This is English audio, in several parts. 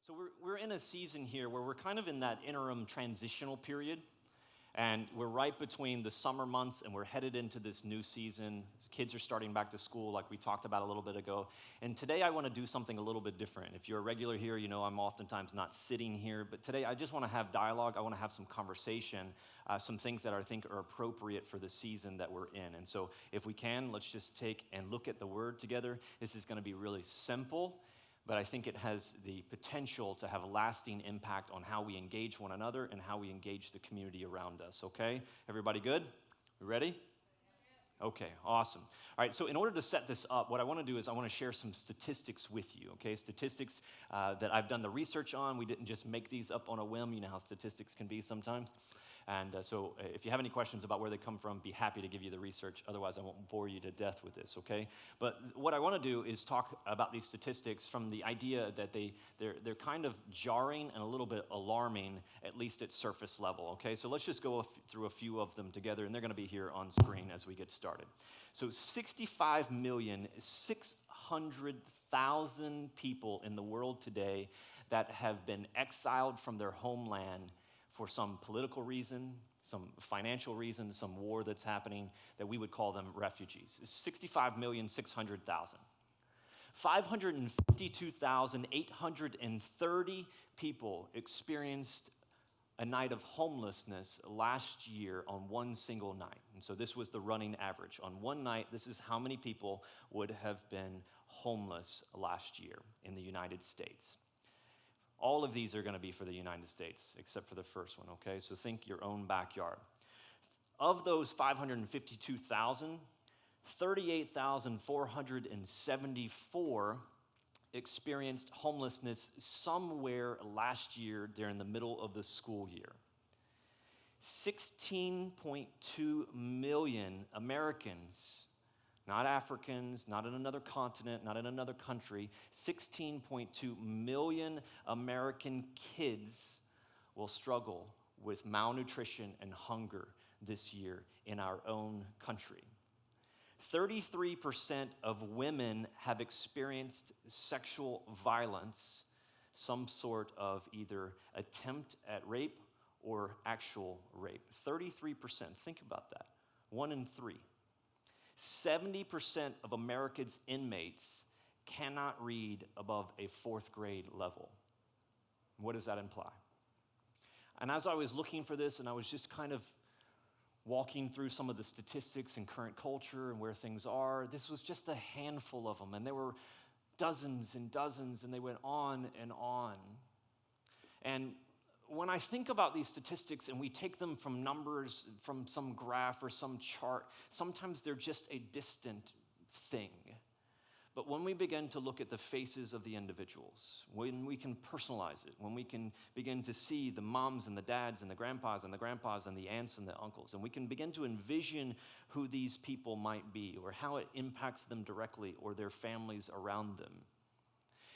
So we're in a season here where we're kind of in that interim transitional period, and we're right between the summer months and we're headed into this new season. Kids are starting back to school like we talked about a little bit ago. And today I want to do something a little bit different. If you're a regular here, you know I'm oftentimes not sitting here, but today I just want to have dialogue. I want to have some conversation, some things that I think are appropriate for the season that we're in. And so if we can, let's just take and look at the word together. This is going to be really simple, but I think it has the potential to have a lasting impact on how we engage one another and how we engage the community around us, okay? Everybody good? We ready? Okay, awesome. All right, so in order to set this up, what I want to do is I want to share some statistics with you, okay? Statistics that I've done the research on. We didn't just make these up on a whim. You know how statistics can be sometimes. And so if you have any questions about where they come from, be happy to give you the research. Otherwise, I won't bore you to death with this, okay? But what I want to do is talk about these statistics from the idea that they're kind of jarring and a little bit alarming, at least at surface level, okay? So let's just go through a few of them together, and they're going to be here on screen as we get started. So 65,600,000 people in the world today that have been exiled from their homeland for some political reason, some financial reason, some war that's happening, that we would call them refugees. 65,600,000. 552,830 people experienced a night of homelessness last year on one single night. And so this was the running average. On one night, this is how many people would have been homeless last year in the United States. All of these are going to be for the United States, except for the first one, okay? So think your own backyard. Of those 552,000, 38,474 experienced homelessness somewhere last year during the middle of the school year. 16.2 million Americans, not Africans, not in another continent, not in another country, 16.2 million American kids will struggle with malnutrition and hunger this year in our own country. 33% of women have experienced sexual violence, some sort of either attempt at rape or actual rape. 33%, think about that, 1 in 3. 70% of America's inmates cannot read above a 4th grade level. What does that imply? And as I was looking for this, and I was just kind of walking through some of the statistics in current culture and where things are, this was just a handful of them, and there were dozens and dozens, and they went on and on. And when I think about these statistics and we take them from numbers, from some graph or some chart, sometimes they're just a distant thing. But when we begin to look at the faces of the individuals, when we can personalize it, when we can begin to see the moms and the dads and the grandpas and the aunts and the uncles, and we can begin to envision who these people might be or how it impacts them directly or their families around them,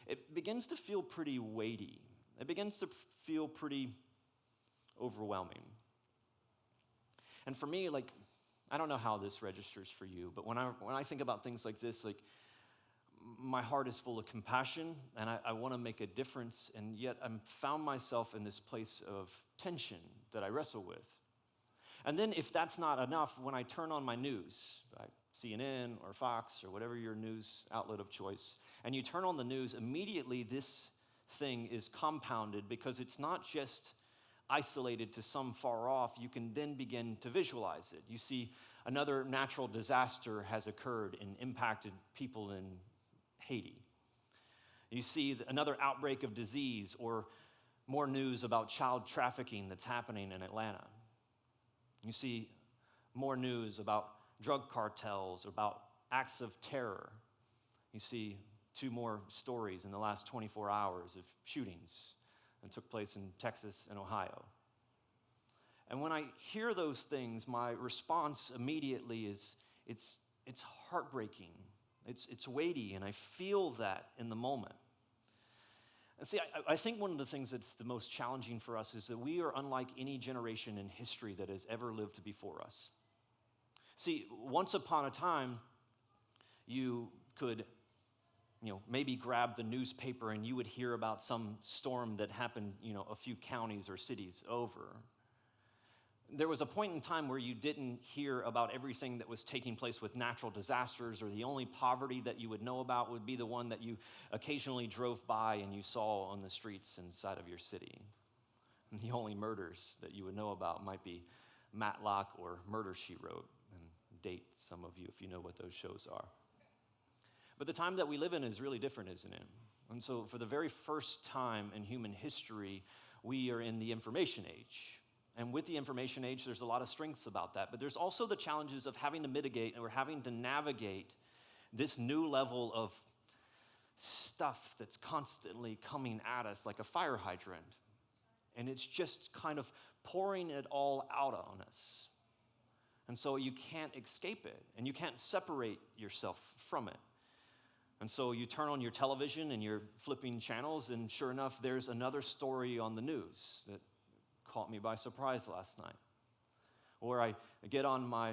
it begins to feel pretty weighty. It begins to feel pretty overwhelming. And for me, like, I don't know how this registers for you, but when I think about things like this, like, my heart is full of compassion, and I want to make a difference, and yet I've found myself in this place of tension that I wrestle with. And then if that's not enough, when I turn on my news, right, CNN or Fox or whatever your news outlet of choice, and you turn on the news, immediately this thing is compounded because it's not just isolated to some far off. You can then begin to visualize it. You see another natural disaster has occurred and impacted people in Haiti. You see another outbreak of disease or more news about child trafficking that's happening in Atlanta. You see more news about drug cartels, about acts of terror. You see 2 more stories in the last 24 hours of shootings that took place in Texas and Ohio. And when I hear those things, my response immediately is, it's heartbreaking, it's weighty, and I feel that in the moment. And see, I think one of the things that's the most challenging for us is that we are unlike any generation in history that has ever lived before us. See, once upon a time, you could maybe grab the newspaper and you would hear about some storm that happened, a few counties or cities over. There was a point in time where you didn't hear about everything that was taking place with natural disasters, or the only poverty that you would know about would be the one that you occasionally drove by and you saw on the streets inside of your city. And the only murders that you would know about might be Matlock or Murder, She Wrote, and date some of you if you know what those shows are. But the time that we live in is really different, isn't it? And so for the very first time in human history, we are in the information age. And with the information age, there's a lot of strengths about that. But there's also the challenges of having to mitigate or having to navigate this new level of stuff that's constantly coming at us like a fire hydrant. And it's just kind of pouring it all out on us. And so you can't escape it, and you can't separate yourself from it. And so you turn on your television and you're flipping channels, and sure enough, there's another story on the news that caught me by surprise last night. Or I get on my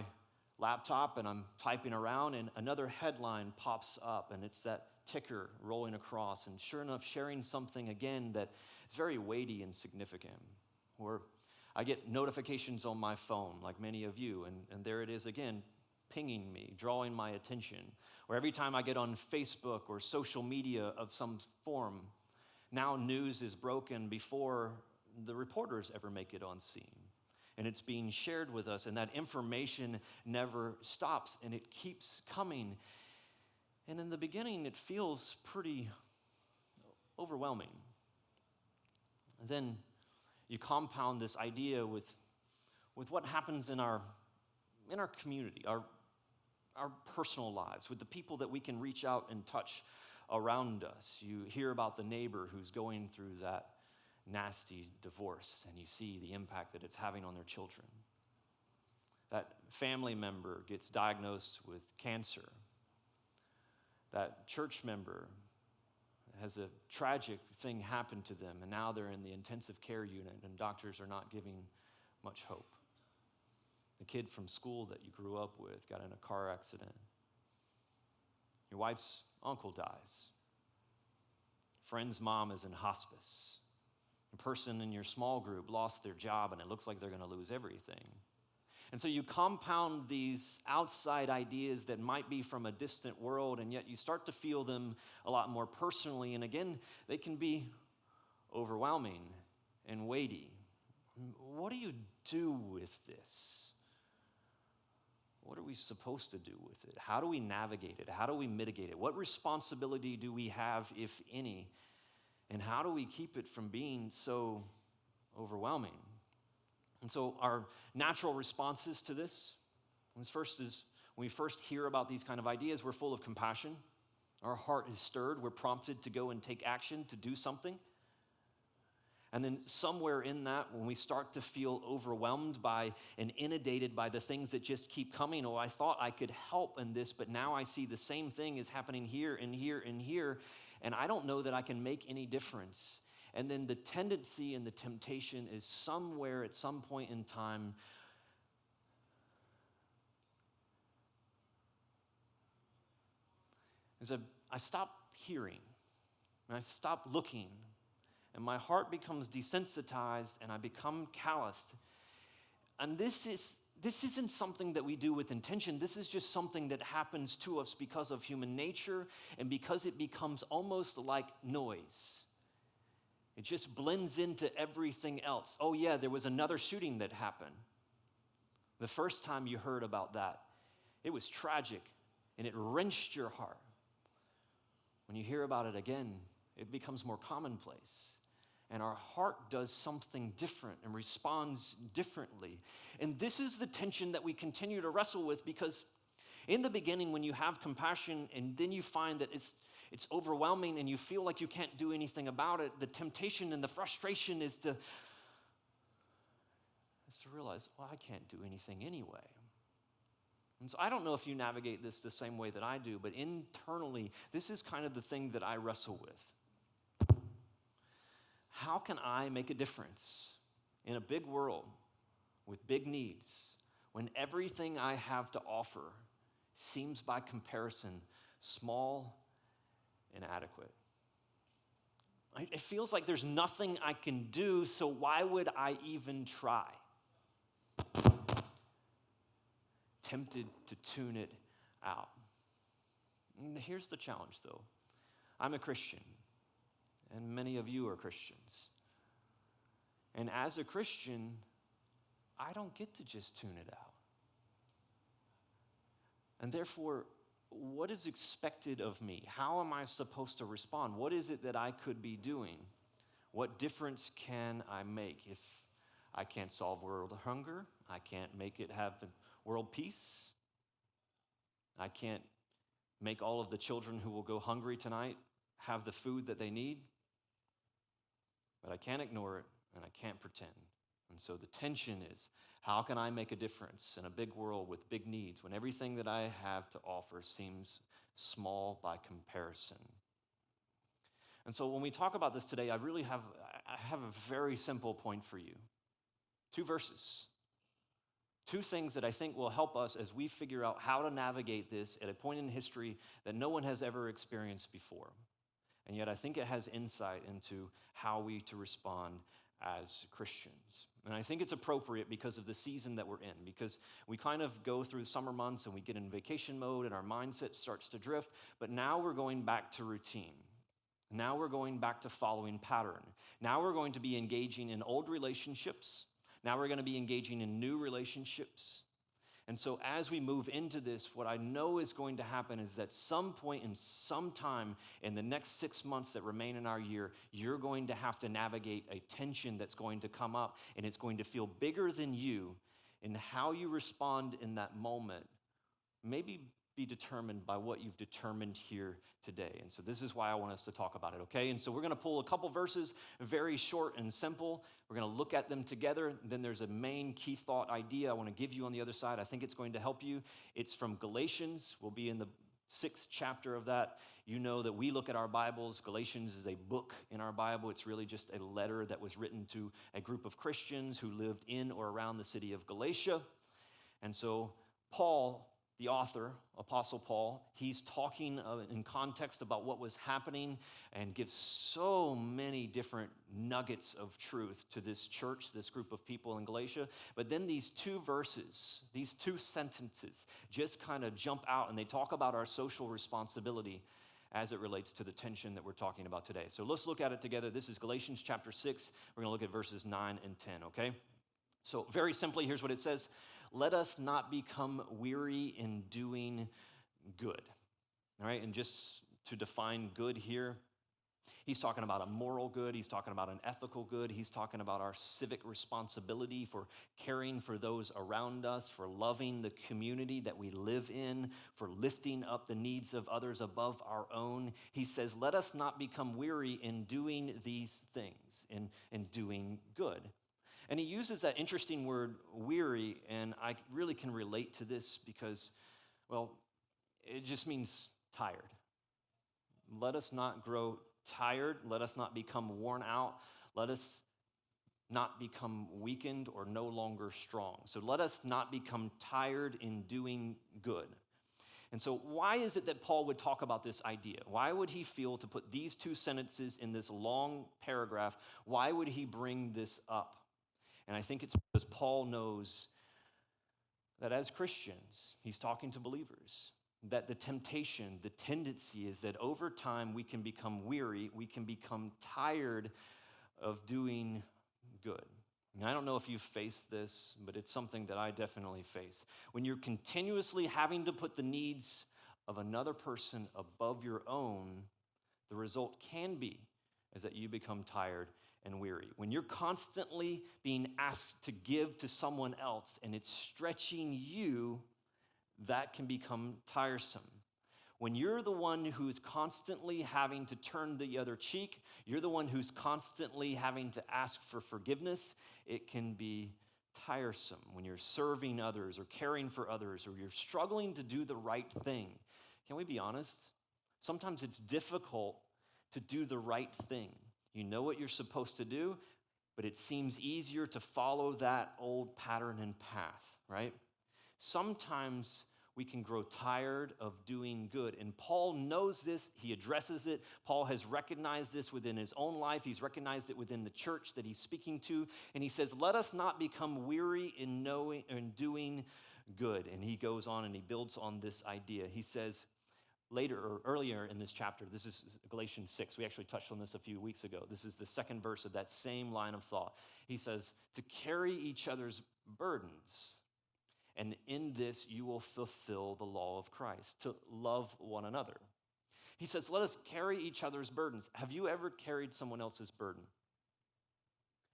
laptop and I'm typing around and another headline pops up and it's that ticker rolling across, and sure enough, sharing something again that is very weighty and significant. Or I get notifications on my phone, like many of you, and there it is again, pinging me, drawing my attention. Or every time I get on Facebook or social media of some form, now news is broken before the reporters ever make it on scene. And it's being shared with us, and that information never stops, and it keeps coming. And in the beginning, it feels pretty overwhelming. And then you compound this idea with what happens in our community, our personal lives, with the people that we can reach out and touch around us. You hear about the neighbor who's going through that nasty divorce, and you see the impact that it's having on their children. That family member gets diagnosed with cancer. That church member has a tragic thing happen to them, and now they're in the intensive care unit, and doctors are not giving much hope. The kid from school that you grew up with got in a car accident. Your wife's uncle dies. Friend's mom is in hospice. A person in your small group lost their job, and it looks like they're going to lose everything. And so you compound these outside ideas that might be from a distant world, and yet you start to feel them a lot more personally. And again, they can be overwhelming and weighty. What do you do with this? What are we supposed to do with it? How do we navigate it? How do we mitigate it? What responsibility do we have, if any? And how do we keep it from being so overwhelming? And so our natural responses to this first is when we first hear about these kind of ideas, we're full of compassion. Our heart is stirred. We're prompted to go and take action, to do something. And then somewhere in that, when we start to feel overwhelmed by and inundated by the things that just keep coming, I thought I could help in this, but now I see the same thing is happening here and here and here, and I don't know that I can make any difference. And then the tendency and the temptation is somewhere at some point in time is I stop hearing and I stop looking, and my heart becomes desensitized and I become calloused. And this isn't something that we do with intention. This is just something that happens to us because of human nature and because it becomes almost like noise. It just blends into everything else. Oh yeah, there was another shooting that happened. The first time you heard about that, it was tragic and it wrenched your heart. When you hear about it again, it becomes more commonplace. And our heart does something different and responds differently. And this is the tension that we continue to wrestle with, because in the beginning, when you have compassion and then you find that it's overwhelming and you feel like you can't do anything about it, the temptation and the frustration is to realize, well, I can't do anything anyway. And so I don't know if you navigate this the same way that I do, but internally, this is kind of the thing that I wrestle with. How can I make a difference in a big world with big needs when everything I have to offer seems by comparison small inadequate. It feels like there's nothing I can do, so why would I even try? Tempted to tune it out. And here's the challenge, though. I'm a Christian, and many of you are Christians. And as a Christian, I don't get to just tune it out. And therefore, what is expected of me? How am I supposed to respond? What is it that I could be doing? What difference can I make if I can't solve world hunger? I can't make it have world peace? I can't make all of the children who will go hungry tonight have the food that they need? But I can't ignore it, and I can't pretend. And so the tension is, how can I make a difference in a big world with big needs when everything that I have to offer seems small by comparison? And so when we talk about this today, I have a very simple point for you. 2 verses. 2 things that I think will help us as we figure out how to navigate this at a point in history that no one has ever experienced before. And yet I think it has insight into how we to respond as Christians. And I think it's appropriate because of the season that we're in, because we kind of go through the summer months and we get in vacation mode and our mindset starts to drift, but now we're going back to routine. Now we're going back to following pattern. Now we're going to be engaging in old relationships. Now we're going to be engaging in new relationships. And so as we move into this, what I know is going to happen is that some point in some time in the next 6 months that remain in our year, you're going to have to navigate a tension that's going to come up, and it's going to feel bigger than you, and how you respond in that moment maybe be determined by what you've determined here today. And so this is why I want us to talk about it, okay? And so we're going to pull a couple verses, very short and simple. We're going to look at them together. Then there's a main key thought idea I want to give you on the other side. I think it's going to help you. It's from Galatians. We'll be in the 6th chapter of that. You know that we look at our Bibles. Galatians is a book in our Bible. It's really just a letter that was written to a group of Christians who lived in or around the city of Galatia. And so Paul, the author, Apostle Paul, he's talking in context about what was happening and gives so many different nuggets of truth to this church, this group of people in Galatia. But then these 2 verses, these 2 sentences just kind of jump out, and they talk about our social responsibility as it relates to the tension that we're talking about today. So let's look at it together. This is Galatians chapter 6. We're going to look at verses 9 and 10, okay? So very simply, here's what it says. Let us not become weary in doing good. All right, and just to define good here, he's talking about a moral good. He's talking about an ethical good. He's talking about our civic responsibility for caring for those around us, for loving the community that we live in, for lifting up the needs of others above our own. He says, let us not become weary in doing these things, in doing good. And he uses that interesting word, weary, and I really can relate to this because, well, it just means tired. Let us not grow tired. Let us not become worn out. Let us not become weakened or no longer strong. So let us not become tired in doing good. And so why is it that Paul would talk about this idea? Why would he feel to put these 2 sentences in this long paragraph? Why would he bring this up? And I think it's because Paul knows that as Christians, he's talking to believers, that the temptation, the tendency is that over time we can become weary, we can become tired of doing good. And I don't know if you've faced this, but it's something that I definitely face. When you're continuously having to put the needs of another person above your own, the result can be is that you become tired and weary. When you're constantly being asked to give to someone else and it's stretching you, that can become tiresome. When you're the one who's constantly having to turn the other cheek, you're the one who's constantly having to ask for forgiveness, it can be tiresome. When you're serving others or caring for others or you're struggling to do the right thing, can we be honest? Sometimes it's difficult to do the right thing. You know what you're supposed to do, but it seems easier to follow that old pattern and path, right? Sometimes we can grow tired of doing good. And Paul knows this. He addresses it. Paul has recognized this within his own life. He's recognized it within the church that he's speaking to. And he says, let us not become weary in knowing and doing good. And he goes on and he builds on this idea. He says later or earlier in this chapter, this is Galatians 6. We actually touched on this a few weeks ago. This is the second verse of that same line of thought. He says, to carry each other's burdens. And in this, you will fulfill the law of Christ, to love one another. He says, let us carry each other's burdens. Have you ever carried someone else's burden?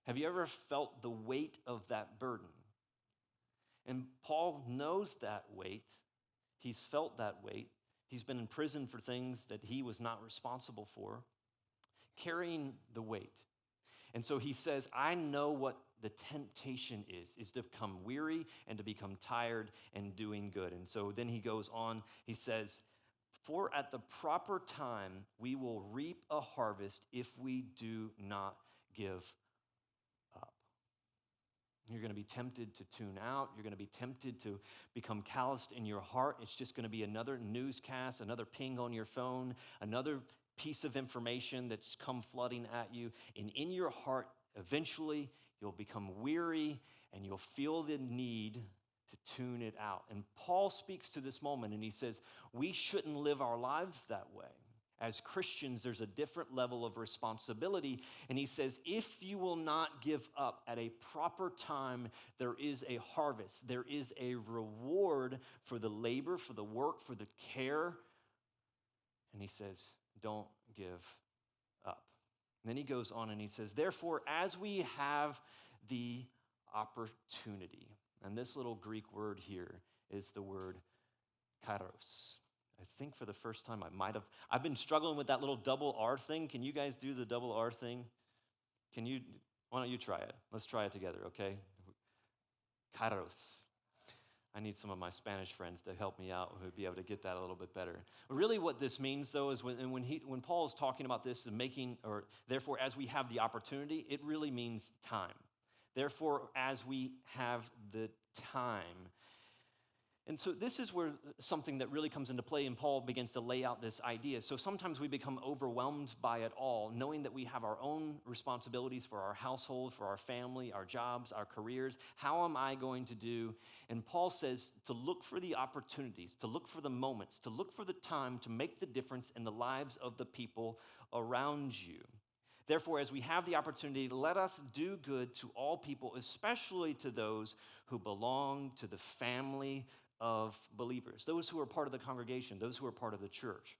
Have you ever felt the weight of that burden? And Paul knows that weight. He's felt that weight. He's been in prison for things that he was not responsible for, carrying the weight. And so he says, I know what the temptation is to become weary and to become tired and doing good. And so then he goes on, he says, for at the proper time, we will reap a harvest if we do not give up. You're going to be tempted to tune out. You're going to be tempted to become calloused in your heart. It's just going to be another newscast, another ping on your phone, another piece of information that's come flooding at you. And in your heart, eventually, you'll become weary and you'll feel the need to tune it out. And Paul speaks to this moment and he says, we shouldn't live our lives that way. As Christians, there's a different level of responsibility. And he says, if you will not give up at a proper time, there is a harvest. There is a reward for the labor, for the work, for the care. And he says, don't give up. And then he goes on and he says, therefore, as we have the opportunity, and this little Greek word here is the word kairos. I think for the first time I've been struggling with that little double R thing. Can you guys do the double R thing? Why don't you try it? Let's try it together, okay? Kairos. I need some of my Spanish friends to help me out who would be able to get that a little bit better. Really what this means, though, is when Paul is talking about this and therefore, as we have the opportunity, it really means time. Therefore, as we have the time. And so this is where something that really comes into play, and Paul begins to lay out this idea. So sometimes we become overwhelmed by it all, knowing that we have our own responsibilities for our household, for our family, our jobs, our careers. How am I going to do? And Paul says to look for the opportunities, to look for the moments, to look for the time to make the difference in the lives of the people around you. Therefore, as we have the opportunity, let us do good to all people, especially to those who belong to the family of believers, those who are part of the congregation, those who are part of the church.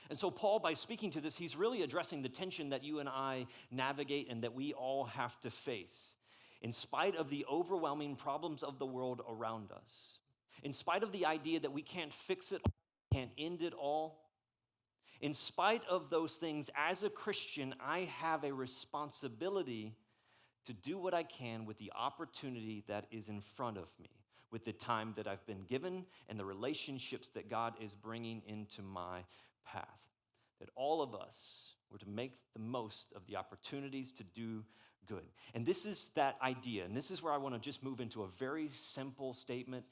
And so Paul, by speaking to this, he's really addressing the tension that you and I navigate and that we all have to face. In spite of the overwhelming problems of the world around us, in spite of the idea that we can't fix it, can't end it all, in spite of those things, as a Christian, I have a responsibility to do what I can with the opportunity that is in front of me, with the time that I've been given and the relationships that God is bringing into my path. That all of us were to make the most of the opportunities to do good. And this is that idea, and this is where I want to just move into a very simple statement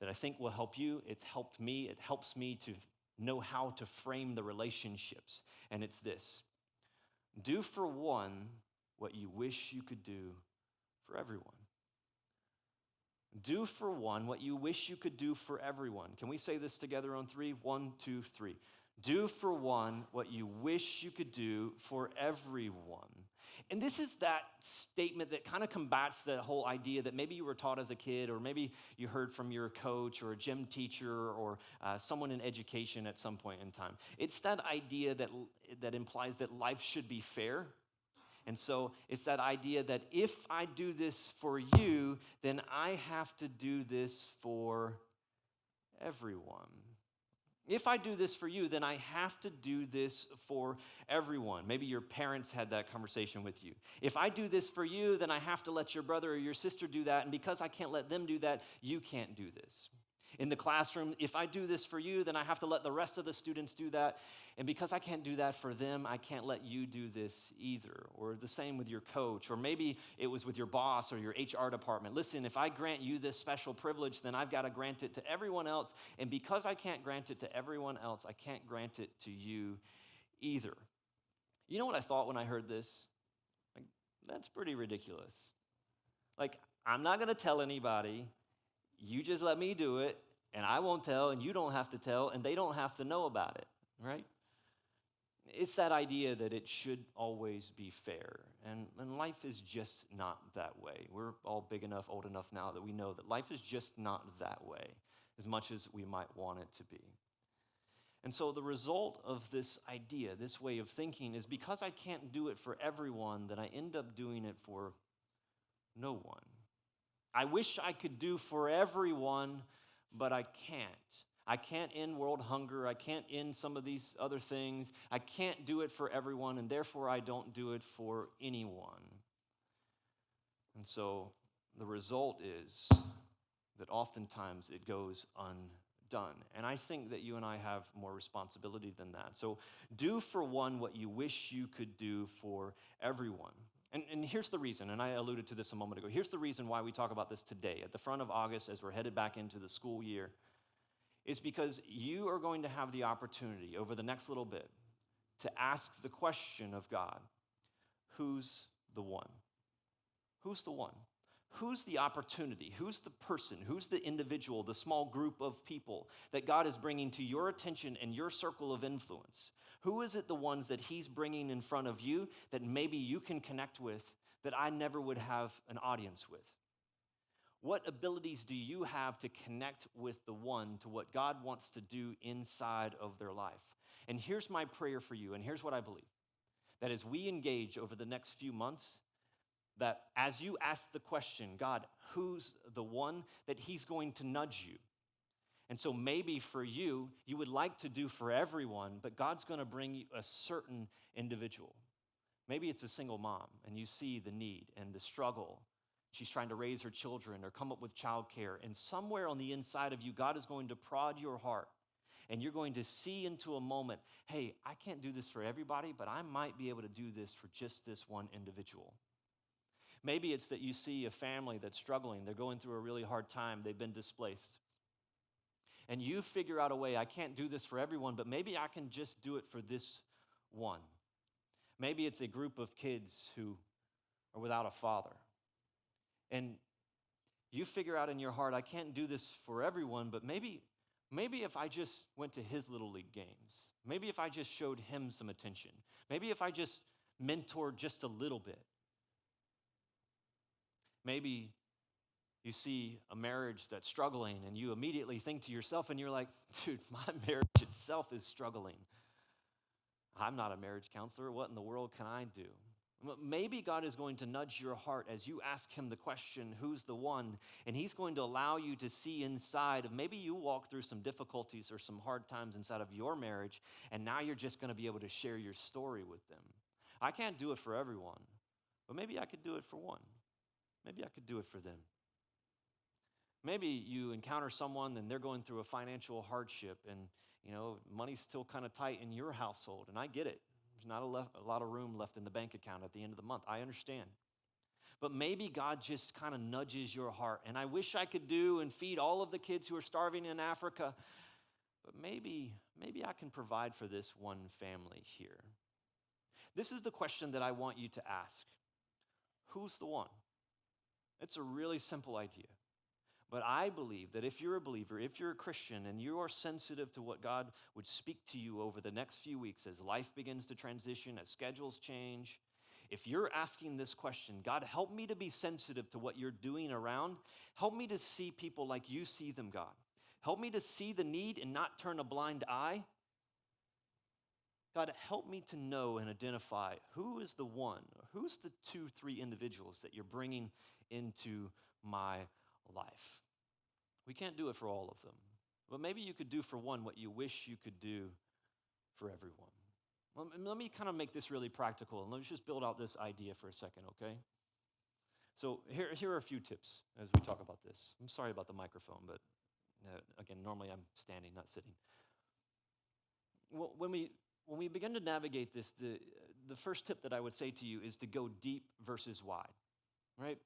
that I think will help you. It's helped me. It helps me to know how to frame the relationships. And it's this: do for one what you wish you could do for everyone. Do for one what you wish you could do for everyone. Can we say this together on three? 1, 2, 3. Do for one what you wish you could do for everyone. And this is that statement that kind of combats the whole idea that maybe you were taught as a kid, or maybe you heard from your coach or a gym teacher or someone in education at some point in time. It's that idea that implies that life should be fair. And so it's that idea that if I do this for you, then I have to do this for everyone. If I do this for you, then I have to do this for everyone. Maybe your parents had that conversation with you. If I do this for you, then I have to let your brother or your sister do that. And because I can't let them do that, you can't do this. In the classroom, if I do this for you, then I have to let the rest of the students do that. And because I can't do that for them, I can't let you do this either. Or the same with your coach, or maybe it was with your boss or your HR department. Listen, if I grant you this special privilege, then I've got to grant it to everyone else. And because I can't grant it to everyone else, I can't grant it to you either. You know what I thought when I heard this? Like, that's pretty ridiculous. Like, I'm not going to tell anybody. You just let me do it, and I won't tell, and you don't have to tell, and they don't have to know about it, right? It's that idea that it should always be fair, and life is just not that way. We're all big enough, old enough now that we know that life is just not that way, as much as we might want it to be. And so the result of this idea, this way of thinking, is because I can't do it for everyone, that I end up doing it for no one. I wish I could do for everyone, but I can't. I can't end world hunger. I can't end some of these other things. I can't do it for everyone, and therefore I don't do it for anyone. And so the result is that oftentimes it goes undone. And I think that you and I have more responsibility than that. So do for one what you wish you could do for everyone. And here's the reason, and I alluded to this a moment ago. Here's the reason why we talk about this today, at the front of August, as we're headed back into the school year, is because you are going to have the opportunity over the next little bit to ask the question of God, who's the one? Who's the one? Who's the opportunity? Who's the person? Who's the individual, the small group of people that God is bringing to your attention and your circle of influence? Who is it the ones that he's bringing in front of you that maybe you can connect with that I never would have an audience with? What abilities do you have to connect with the one to what God wants to do inside of their life? And here's my prayer for you, and here's what I believe, that as we engage over the next few months, that as you ask the question, God, who's the one, that he's going to nudge you. And so maybe for you, you would like to do for everyone, but God's going to bring you a certain individual. Maybe it's a single mom, and you see the need and the struggle. She's trying to raise her children or come up with childcare. And somewhere on the inside of you, God is going to prod your heart. And you're going to see into a moment, hey, I can't do this for everybody, but I might be able to do this for just this one individual. Maybe it's that you see a family that's struggling. They're going through a really hard time. They've been displaced. And you figure out a way, I can't do this for everyone, but maybe I can just do it for this one. Maybe it's a group of kids who are without a father. And you figure out in your heart, I can't do this for everyone, but maybe if I just went to his little league games, maybe if I just showed him some attention, maybe if I just mentored just a little bit. Maybe you see a marriage that's struggling and you immediately think to yourself and you're like, dude, my marriage itself is struggling. I'm not a marriage counselor. What in the world can I do? Maybe God is going to nudge your heart as you ask him the question, who's the one? And he's going to allow you to see inside of, maybe you walk through some difficulties or some hard times inside of your marriage, and now you're just going to be able to share your story with them. I can't do it for everyone, but maybe I could do it for one. Maybe I could do it for them. Maybe you encounter someone and they're going through a financial hardship and, money's still kind of tight in your household, and I get it. There's not a lot of room left in the bank account at the end of the month. I understand. But maybe God just kind of nudges your heart, and I wish I could do and feed all of the kids who are starving in Africa, but maybe I can provide for this one family here. This is the question that I want you to ask. Who's the one? It's a really simple idea. But I believe that if you're a believer, if you're a Christian, and you are sensitive to what God would speak to you over the next few weeks as life begins to transition, as schedules change, if you're asking this question, God, help me to be sensitive to what you're doing around. Help me to see people like you see them, God. Help me to see the need and not turn a blind eye. God, help me to know and identify who is the one, or who's the 2-3 individuals that you're bringing into my life. We can't do it for all of them, but maybe you could do for one what you wish you could do for everyone. Let me kind of make this really practical, and let's just build out this idea for a second, okay? So here are a few tips as we talk about this. I'm sorry about the microphone, but Again, normally I'm standing, not sitting. Well, when we begin to navigate this, the first tip that I would say to you is to go deep versus wide, right?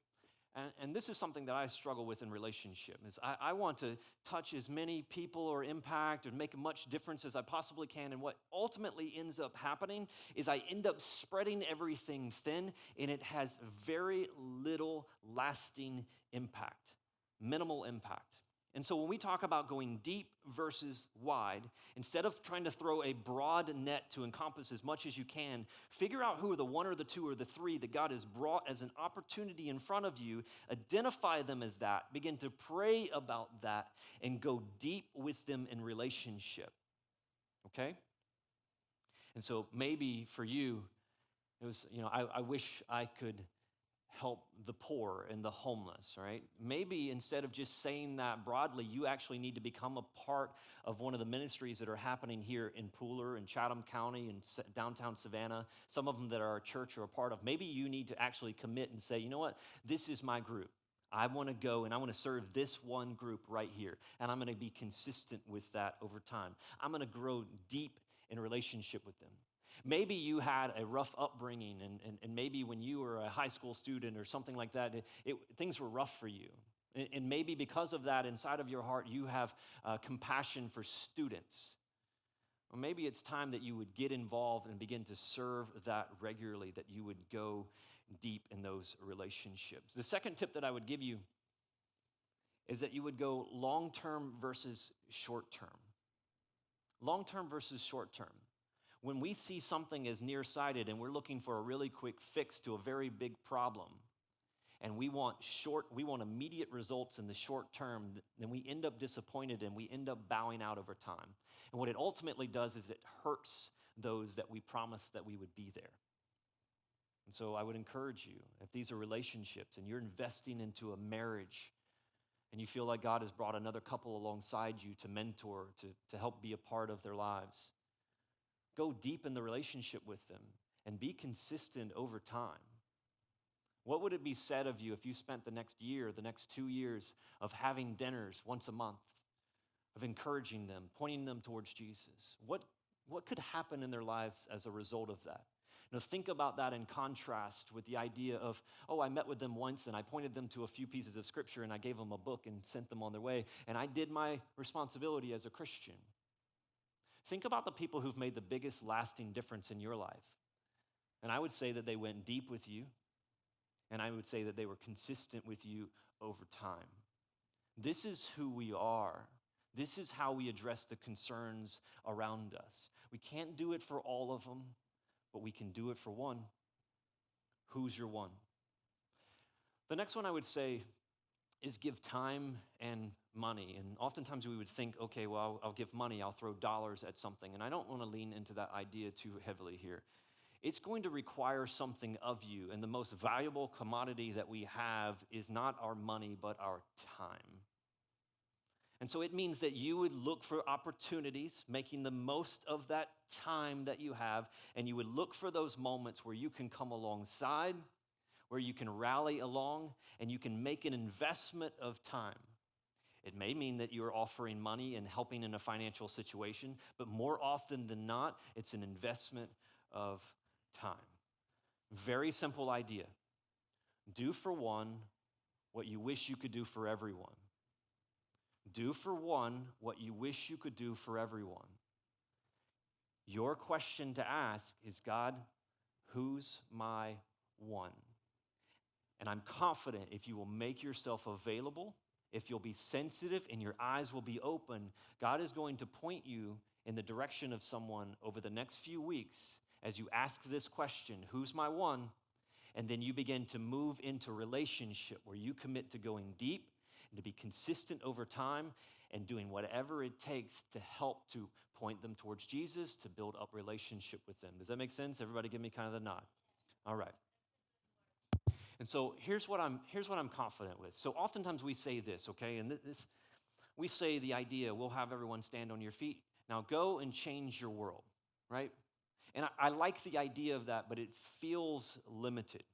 And this is something that I struggle with in relationship. Is I want to touch as many people or impact and make as much difference as I possibly can. And what ultimately ends up happening is I end up spreading everything thin, and it has very little lasting impact, minimal impact. And so when we talk about going deep versus wide, instead of trying to throw a broad net to encompass as much as you can, figure out who are the one or the two or the three that God has brought as an opportunity in front of you, identify them as that, begin to pray about that, and go deep with them in relationship, okay? And so maybe for you, it was, I wish I could help the poor and the homeless, right? Maybe instead of just saying that broadly, you actually need to become a part of one of the ministries that are happening here in Pooler and Chatham County and downtown Savannah, some of them that our church are a part of. Maybe you need to actually commit and say, you know what, this is my group. I want to go and I want to serve this one group right here, and I'm going to be consistent with that over time. I'm going to grow deep in relationship with them. Maybe you had a rough upbringing, and maybe when you were a high school student or something like that, things were rough for you. And maybe because of that, inside of your heart, you have compassion for students. Or maybe it's time that you would get involved and begin to serve that regularly, that you would go deep in those relationships. The second tip that I would give you is that you would go long-term versus short-term. Long-term versus short-term. When we see something as nearsighted and we're looking for a really quick fix to a very big problem, and we want immediate results in the short term, then we end up disappointed and we end up bowing out over time. And what it ultimately does is it hurts those that we promised that we would be there. And so I would encourage you, if these are relationships and you're investing into a marriage and you feel like God has brought another couple alongside you to mentor, to help be a part of their lives, go deep in the relationship with them and be consistent over time. What would it be said of you if you spent the next year, the next 2 years of having dinners once a month, of encouraging them, pointing them towards Jesus? What could happen in their lives as a result of that? Think about that in contrast with the idea of, I met with them once and I pointed them to a few pieces of scripture and I gave them a book and sent them on their way, and I did my responsibility as a Christian. Think about the people who've made the biggest lasting difference in your life. And I would say that they went deep with you, and I would say that they were consistent with you over time. This is who we are. This is how we address the concerns around us. We can't do it for all of them, but we can do it for one. Who's your one? The next one I would say is give time and money. And oftentimes we would think, okay, well, I'll give money, I'll throw dollars at something. And I don't want to lean into that idea too heavily here. It's going to require something of you. And the most valuable commodity that we have is not our money, but our time. And so it means that you would look for opportunities, making the most of that time that you have, and you would look for those moments where you can come alongside, where you can rally along, and you can make an investment of time. It may mean that you're offering money and helping in a financial situation, but more often than not, it's an investment of time. Very simple idea. Do for one what you wish you could do for everyone. Do for one what you wish you could do for everyone. Your question to ask is, God, who's my one? And I'm confident if you will make yourself available, if you'll be sensitive and your eyes will be open, God is going to point you in the direction of someone over the next few weeks as you ask this question, who's my one? And then you begin to move into relationship where you commit to going deep and to be consistent over time and doing whatever it takes to help to point them towards Jesus, to build up relationship with them. Does that make sense? Everybody give me kind of the nod. All right. And so here's what I'm confident with. So oftentimes we say this, okay? And we say the idea, we'll have everyone stand on your feet. Now go and change your world, right? And I like the idea of that, but it feels limited.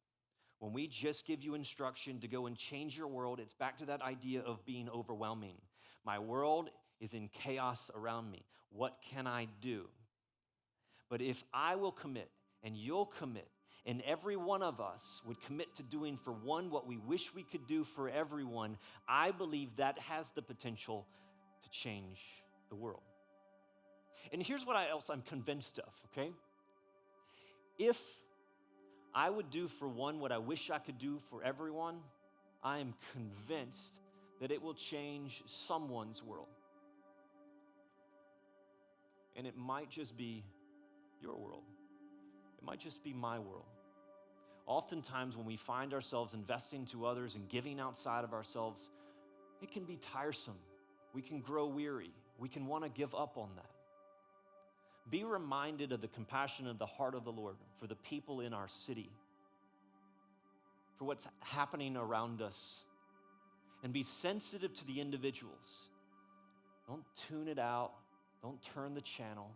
When we just give you instruction to go and change your world, it's back to that idea of being overwhelming. My world is in chaos around me. What can I do? But if I will commit and you'll commit, and every one of us would commit to doing for one what we wish we could do for everyone, I believe that has the potential to change the world. And here's what else I'm convinced of, okay? If I would do for one what I wish I could do for everyone, I am convinced that it will change someone's world. And it might just be your world. It might just be my world. Oftentimes when we find ourselves investing to others and giving outside of ourselves, it can be tiresome. We can grow weary. We can want to give up on that. Be reminded of the compassion of the heart of the Lord for the people in our city, for what's happening around us, and be sensitive to the individuals. Don't tune it out. Don't turn the channel.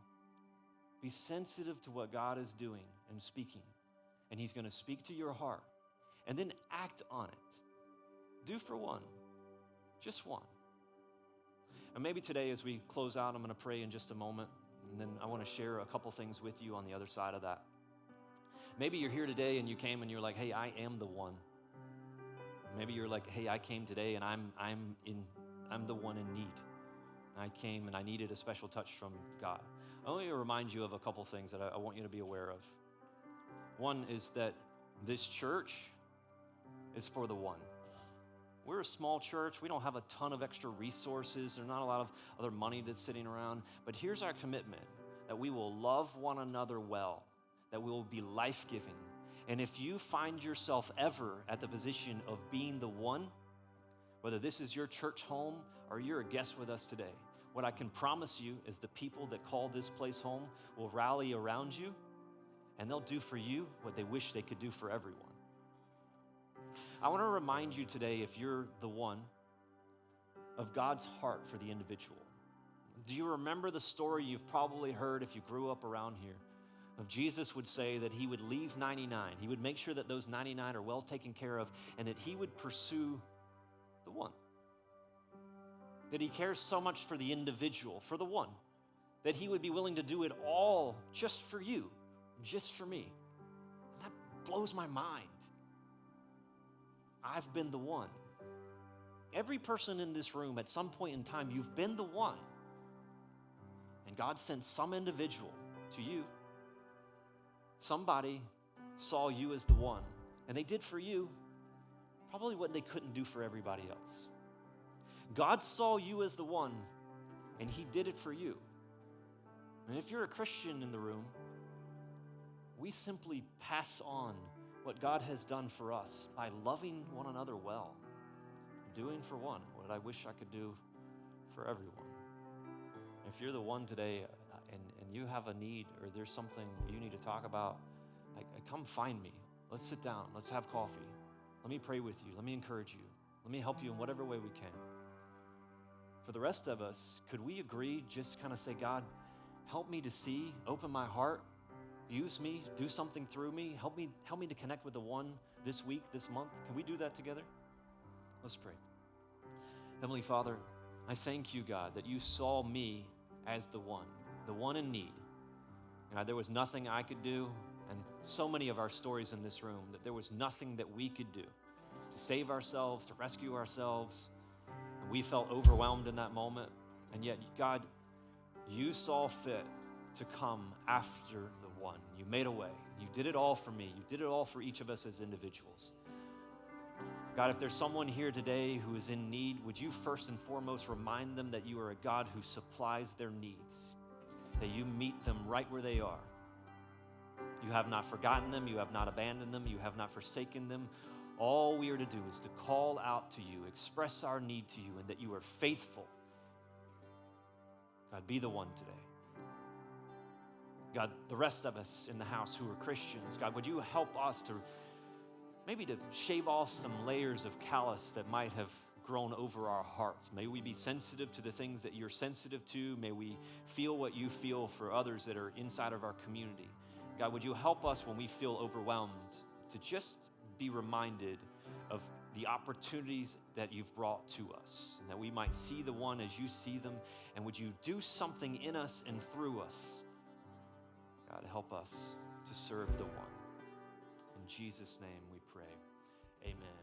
Be sensitive to what God is doing and speaking. And He's going to speak to your heart. And then act on it. Do for one. Just one. And maybe today as we close out, I'm going to pray in just a moment. And then I want to share a couple things with you on the other side of that. Maybe you're here today and you came and you're like, hey, I am the one. Maybe you're like, hey, I came today and I'm the one in need. I came and I needed a special touch from God. I want to remind you of a couple things that I want you to be aware of. One is that this church is for the one. We're a small church. We don't have a ton of extra resources. There's not a lot of other money that's sitting around. But here's our commitment, that we will love one another well, that we will be life-giving. And if you find yourself ever at the position of being the one, whether this is your church home or you're a guest with us today, what I can promise you is the people that call this place home will rally around you, and they'll do for you what they wish they could do for everyone. I want to remind you today, if you're the one, of God's heart for the individual. Do you remember the story you've probably heard if you grew up around here? Of Jesus would say that He would leave 99. He would make sure that those 99 are well taken care of, and that He would pursue the one. That He cares so much for the individual, for the one, that He would be willing to do it all just for you, just for me. And that blows my mind. I've been the one. Every person in this room, at some point in time, you've been the one. And God sent some individual to you. Somebody saw you as the one, and they did for you probably what they couldn't do for everybody else. God saw you as the one, and He did it for you. And if you're a Christian in the room, we simply pass on what God has done for us by loving one another well, doing for one what I wish I could do for everyone. If you're the one today and you have a need, or there's something you need to talk about, come find me. Let's sit down. Let's have coffee. Let me pray with you. Let me encourage you. Let me help you in whatever way we can. For the rest of us, could we agree, just kind of say, God, help me to see, open my heart, use me, do something through me, help me to connect with the one this week, this month. Can we do that together? Let's pray. Heavenly Father, I thank you, God, that you saw me as the one in need. And there was nothing I could do, and so many of our stories in this room, that there was nothing that we could do to save ourselves, to rescue ourselves. And we felt overwhelmed in that moment. And yet, God, you saw fit to come after the one. You made a way. You did it all for me. You did it all for each of us as individuals. God, if there's someone here today who is in need, would you first and foremost remind them that you are a God who supplies their needs, that you meet them right where they are. You have not forgotten them. You have not abandoned them. You have not forsaken them. All we are to do is to call out to you, express our need to you, and that you are faithful. God, be the one today. God, the rest of us in the house who are Christians, God, would you help us to maybe to shave off some layers of callous that might have grown over our hearts. May we be sensitive to the things that you're sensitive to. May we feel what you feel for others that are inside of our community. God, would you help us when we feel overwhelmed to just be reminded of the opportunities that you've brought to us, and that we might see the one as you see them. And would you do something in us and through us? God, help us to serve the one. In Jesus' name we pray. Amen.